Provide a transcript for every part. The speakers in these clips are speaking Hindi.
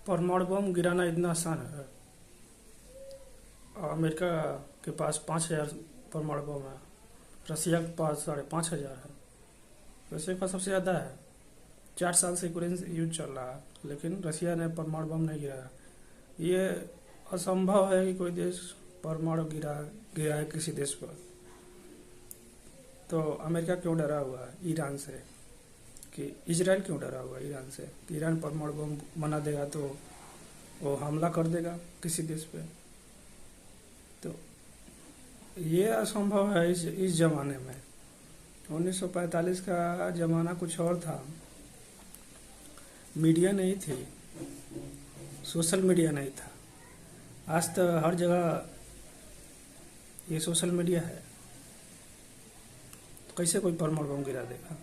परमाणु बम गिराना इतना आसान है। अमेरिका के पास 5,000 परमाणु बम है। रसिया के पास 5,500 है। रसिया के पास सबसे ज़्यादा है। 4 साल से यूक्रेन युद्ध चल रहा है, लेकिन रसिया ने परमाणु बम नहीं गिराया। ये असंभव है कि कोई देश परमाणु गिराए किसी देश पर। तो अमेरिका क्यों डरा हुआ है ईरान से, कि इजराइल क्यों डरा हुआ है ईरान से कि ईरान परमाणु बम बना देगा तो वो हमला कर देगा किसी देश पे। तो ये असंभव है इस जमाने में। 1945 का जमाना कुछ और था। मीडिया नहीं थी, सोशल मीडिया नहीं था। आज तो हर जगह ये सोशल मीडिया है। तो कैसे कोई परमाणु बम गिरा देगा?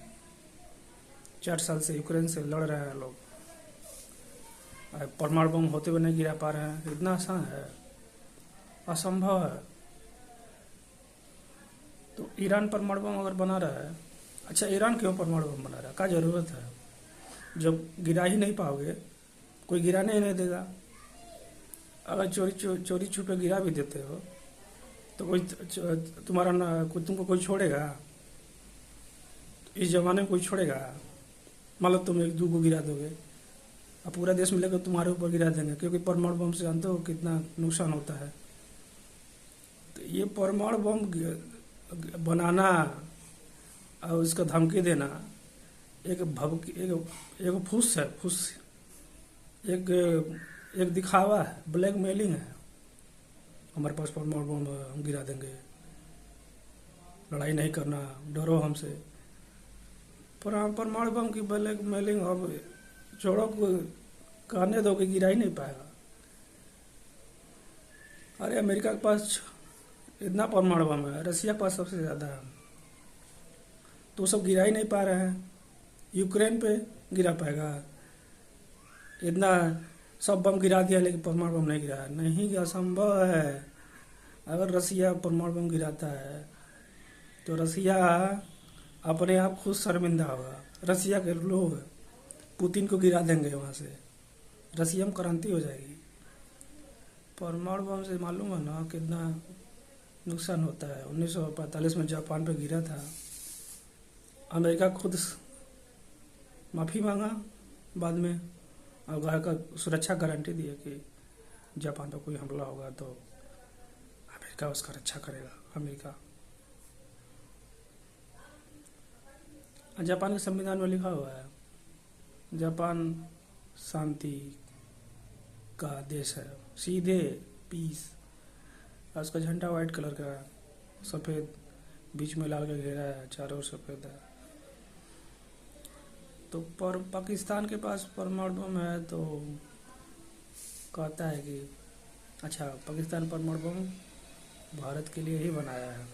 4 साल से यूक्रेन से लड़ रहे हैं लोग, परमाणु बम होते हुए नहीं गिरा पा रहे हैं। इतना आसान है? असंभव है। तो ईरान परमाणु बम अगर बना रहा है, अच्छा ईरान क्यों परमाणु बम बना रहा है? क्या जरूरत है? जब गिरा ही नहीं पाओगे, कोई गिराने ही नहीं देगा। अगर चोरी छुपे गिरा भी देते हो तो कोई तुमको कोई छोड़ेगा? इस जमाने में कोई छोड़ेगा? मान लो तुम 1-2 को गिरा दोगे, अब पूरा देश मिलेगा तुम्हारे ऊपर गिरा देंगे, क्योंकि परमाणु बम से जानते हो कितना नुकसान होता है। तो ये परमाणु बम बनाना और उसका धमकी देना एक फुस है। एक दिखावा है, ब्लैकमेलिंग है। हमारे पास परमाणु बम हम गिरा देंगे, लड़ाई नहीं करना, डरो हमसे। परमाणु बम की ब्लैकमेलिंग अब छोड़ो, कहने दो कि गिरा ही नहीं पाएगा। अरे अमेरिका के पास इतना परमाणु बम है, रसिया के पास सबसे ज़्यादा है, तो सब गिरा ही नहीं पा रहे हैं। यूक्रेन पे गिरा पाएगा? इतना सब बम गिरा दिया लेकिन परमाणु बम नहीं गिरा। नहीं, असंभव है। अगर रसिया परमाणु बम गिराता है तो रसिया अपने आप खुद शर्मिंदा होगा। रसिया के लोग पुतिन को गिरा देंगे वहाँ से, रसिया में क्रांति हो जाएगी। परमाणु बम से मालूम है ना कितना नुकसान होता है। 1945 में जापान पे गिरा था, अमेरिका खुद माफ़ी मांगा बाद में, और घर का सुरक्षा गारंटी दी है कि जापान पर कोई हमला होगा तो अमेरिका उसका रक्षा करेगा। अमेरिका, जापान के संविधान में लिखा हुआ है जापान शांति का देश है, सीधे पीस। और उसका झंडा वाइट कलर का है, सफ़ेद, बीच में लाल का घेरा है, चारों ओर सफ़ेद है। तो पाकिस्तान के पास परमाणु बम है तो कहता है कि अच्छा पाकिस्तान परमाणु बम भारत के लिए ही बनाया है।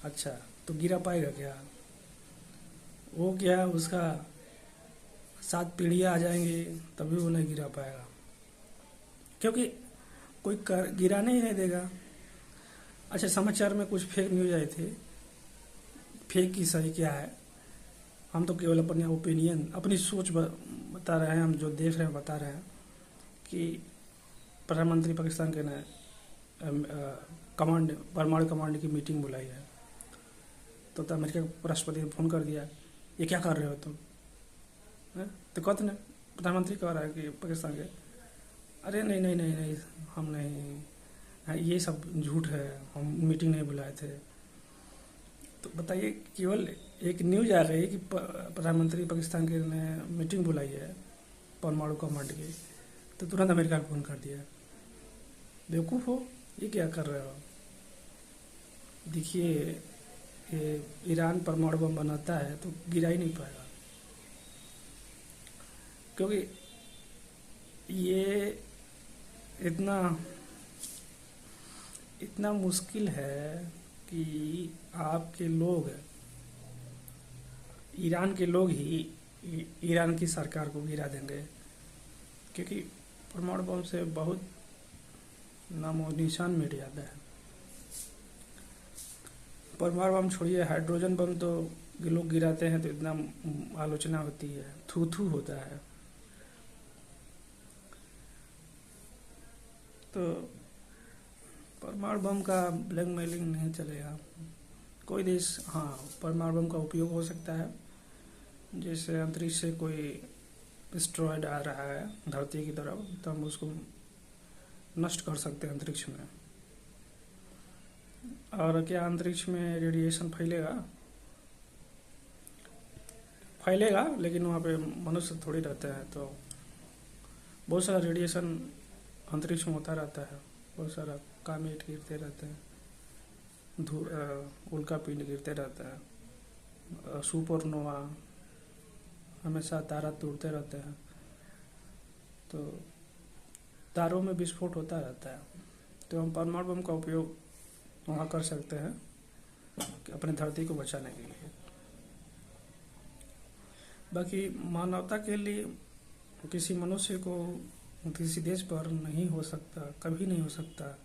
अच्छा तो गिरा पाएगा क्या? वो क्या, उसका 7 पीढ़ियाँ आ जाएंगी तभी वो नहीं गिरा पाएगा, क्योंकि कोई गिराने ही नहीं देगा। अच्छा समाचार में कुछ फेक न्यूज आए थे, फेक की सही क्या है, हम तो केवल अपने ओपिनियन, अपनी सोच बता रहे हैं। हम जो देख रहे हैं बता रहे हैं कि प्रधानमंत्री पाकिस्तान के ने परमाणु कमांड की मीटिंग बुलाई है। तो अमेरिका के राष्ट्रपति ने फ़ोन कर दिया, ये क्या कर रहे हो तुम? तो कहते ना, प्रधानमंत्री कह रहा है कि पाकिस्तान के, अरे नहीं नहीं नहीं नहीं हम नहीं, ये सब झूठ है, हम मीटिंग नहीं बुलाए थे। तो बताइए, केवल एक न्यूज आ रही है कि प्रधानमंत्री पाकिस्तान के ने मीटिंग बुलाई है परमाणु कमांड की, तो तुरंत अमेरिका को फ़ोन कर दिया। बेवकूफ़ हो, ये क्या कर रहे हो? देखिए, ये ईरान परमाणु बम बनाता है तो गिरा ही नहीं पाएगा, क्योंकि ये इतना मुश्किल है कि आपके लोग, ईरान के लोग ही ईरान की सरकार को गिरा देंगे, क्योंकि परमाणु बम से बहुत नामो निशान मिट जाता है। परमाणु बम छोड़िए, हाइड्रोजन बम तो लोग गिराते हैं तो इतना आलोचना होती है, थू थू होता है। तो परमाणु बम का ब्लैकमेलिंग नहीं चलेगा। कोई देश, हाँ, परमाणु बम का उपयोग हो सकता है। जैसे अंतरिक्ष से कोई एस्टेरॉयड आ रहा है धरती की तरफ, तो हम उसको नष्ट कर सकते हैं अंतरिक्ष में। और क्या अंतरिक्ष में रेडिएशन फैलेगा, लेकिन वहाँ पे मनुष्य थोड़ी रहते हैं, तो बहुत सारा रेडिएशन अंतरिक्ष में होता रहता है। बहुत सारा कामेट गिरते रहते हैं, उल्का पिंड गिरते रहता है, सुपरनोवा, हमेशा तारा टूटते रहते हैं, तो तारों में विस्फोट होता रहता है। तो हम परमाणु बम का उपयोग वहाँ कर सकते हैं कि अपने धरती को बचाने के लिए। बाकी मानवता के लिए किसी मनुष्य को किसी देश पर नहीं हो सकता, कभी नहीं हो सकता।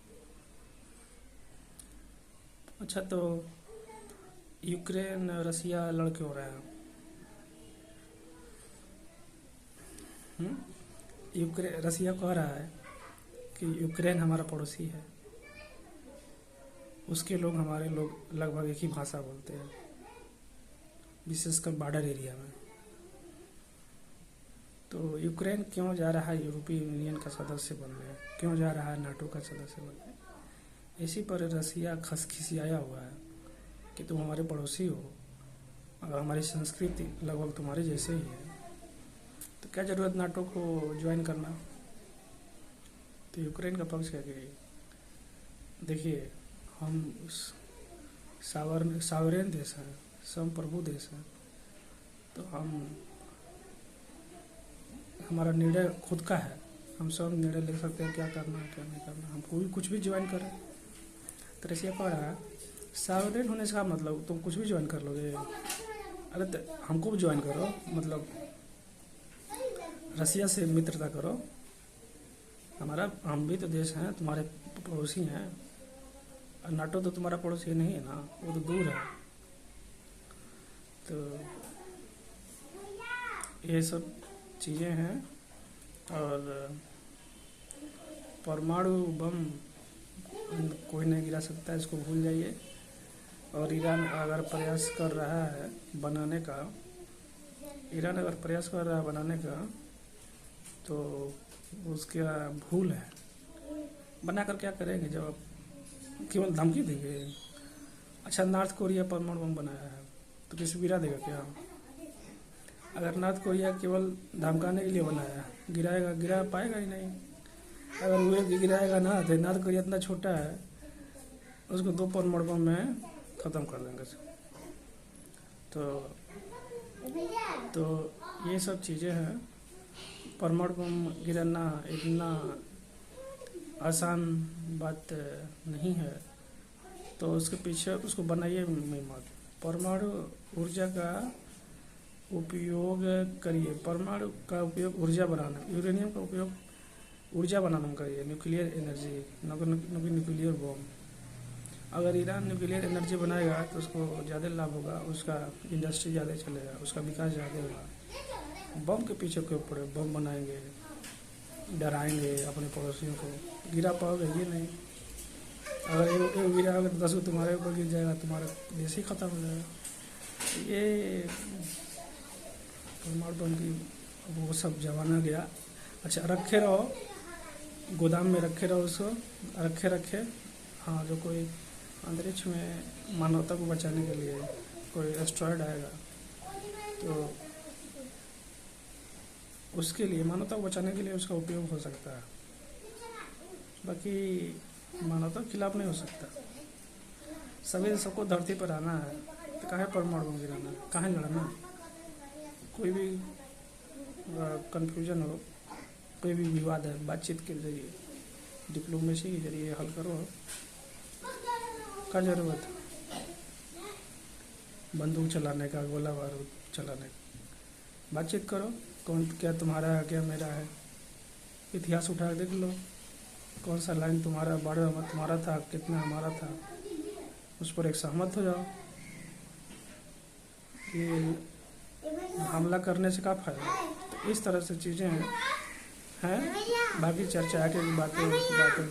अच्छा, तो यूक्रेन रसिया लड़ क्यों रहा है? रसिया कह रहा है कि यूक्रेन हमारा पड़ोसी है, उसके लोग हमारे लोग लगभग एक ही भाषा बोलते हैं, विशेषकर बॉर्डर एरिया में। तो यूक्रेन क्यों जा रहा है यूरोपीय यूनियन का सदस्य बनने, क्यों जा रहा है नाटो का सदस्य बनने? इसी पर रसिया खिसियाया हुआ है कि तुम हमारे पड़ोसी हो और हमारी संस्कृति लगभग तुम्हारे जैसे ही है, तो क्या ज़रूरत नाटो को ज्वाइन करना। तो यूक्रेन का पक्ष है कि देखिए, हम सावरेन देश हैं, संप्रभु देश हैं, तो हमारा निर्णय खुद का है, हम सब निर्णय ले सकते हैं क्या करना है क्या नहीं करना। हम कोई कुछ भी ज्वाइन करें। तो रसिया कह रहा है सावरेन होने से मतलब तुम कुछ भी ज्वाइन कर लोगे? अरे तो हमको भी ज्वाइन करो, मतलब रसिया से मित्रता करो, हम भी तो देश हैं, तुम्हारे पड़ोसी हैं। और नाटो तो तुम्हारा पड़ोसी नहीं है ना, वो तो दूर है। तो ये सब चीज़ें हैं। और परमाणु बम कोई नहीं गिरा सकता, इसको भूल जाइए। और ईरान अगर प्रयास कर रहा है बनाने का, तो उसका भूल है। बनाकर क्या करेंगे जब आप केवल धमकी देंगे? अच्छा, नॉर्थ कोरिया परमाणु बम बनाया है तो किसी गिरा देगा क्या? अगर नॉर्थ कोरिया केवल धमकाने के लिए बनाया है, गिरा पाएगा ही नहीं। अगर वो गिराएगा ना, तो नॉर्थ कोरिया इतना छोटा है, उसको 2 परमाणु बम में ख़त्म कर देंगे। तो ये सब चीज़ें हैं। परमाणु बम गिराना इतना आसान बात नहीं है, तो उसके पीछे उसको बनाइए मत। परमाणु ऊर्जा का उपयोग करिए, परमाणु का उपयोग ऊर्जा बनाना, यूरेनियम का उपयोग ऊर्जा बनाने में करिए, न्यूक्लियर एनर्जी, न्यूक्लियर बम। अगर ईरान न्यूक्लियर एनर्जी बनाएगा तो उसको ज़्यादा लाभ होगा, उसका इंडस्ट्री ज़्यादा चलेगा, उसका विकास ज़्यादा होगा। बम के पीछे क्यों पड़े? बम बनाएंगे, डराएंगे अपने पड़ोसियों को, गिरा पाओगे ये नहीं। अगर एक गिरा, अगर 10 तुम्हारे ऊपर गिर जाएगा, तुम्हारा देश ही ख़त्म हो जाएगा। ये परमाणु बम की वो सब जमाना गया। अच्छा, रखे रहो, गोदाम में रखे रहो उसको, रखे। हाँ, जो कोई अंतरिक्ष में मानवता को बचाने के लिए कोई एस्टेरॉयड आएगा, तो उसके लिए, मानवता को बचाने के लिए उसका उपयोग हो सकता है। बाकी मानवता के खिलाफ नहीं हो सकता। सभी सबको धरती पर आना है, तो काहे परमाणु बम गिराना, काहे लड़ना? कोई भी कन्फ्यूजन हो, कोई भी विवाद है, बातचीत के जरिए, डिप्लोमेसी के जरिए हल करो। क्या ज़रूरत है बंदूक चलाने का, गोला बारूद चलाने का? बातचीत करो, कौन क्या तुम्हारा है, क्या मेरा है, इतिहास उठा के देख लो, कौन सा लाइन तुम्हारा बड़ा तुम्हारा था, कितना हमारा था, उस पर एक सहमत हो जाओ। ये हमला करने से क्या फ़ायदा? तो इस तरह से चीज़ें हैं। हैं, बाकी चर्चा के बातें बातें